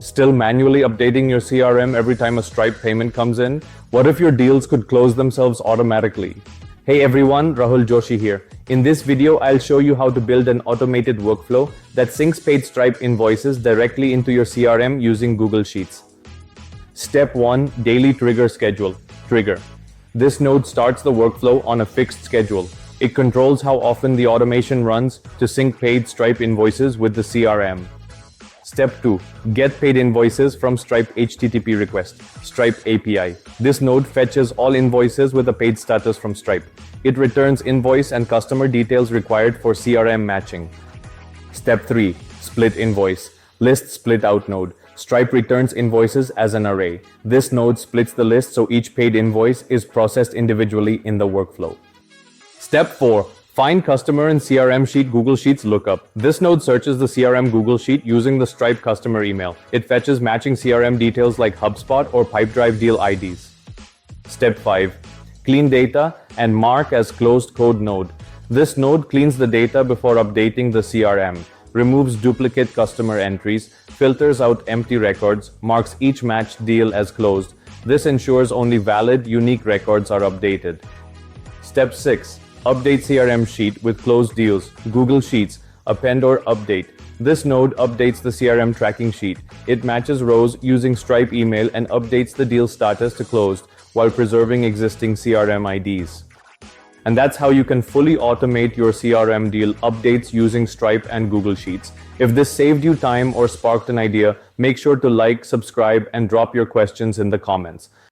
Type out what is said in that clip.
Still manually updating your CRM every time a Stripe payment comes in? What if your deals could close themselves automatically? Hey everyone, Rahul Joshi here. In this video, I'll show you how to build an automated workflow that syncs paid Stripe invoices directly into your CRM using Google Sheets. Step 1. Daily Trigger Schedule. Trigger. This node starts the workflow on a fixed schedule. It controls how often the automation runs to sync paid Stripe invoices with the CRM. Step 2. Get paid invoices from Stripe HTTP request, Stripe API. This node fetches all invoices with a paid status from Stripe. It returns invoice and customer details required for CRM matching. Step 3. Split Invoice. List Split Out node. Stripe returns invoices as an array. This node splits the list so each paid invoice is processed individually in the workflow. Step 4. Find Customer in CRM Sheet Google Sheets Lookup. This node searches the CRM Google Sheet using the Stripe customer email. It fetches matching CRM details like HubSpot or Pipedrive deal IDs. Step 5. Clean Data and Mark as Closed Code node. This node cleans the data before updating the CRM, removes duplicate customer entries, filters out empty records, marks each matched deal as closed. This ensures only valid, unique records are updated. Step 6. Update CRM sheet with closed deals. Google Sheets. Append or update. This node updates the CRM tracking sheet. It matches rows using Stripe email and updates the deal status to closed while preserving existing CRM IDs. And that's how you can fully automate your CRM deal updates using Stripe and Google Sheets. If this saved you time or sparked an idea, make sure to like, subscribe, and drop your questions in the comments.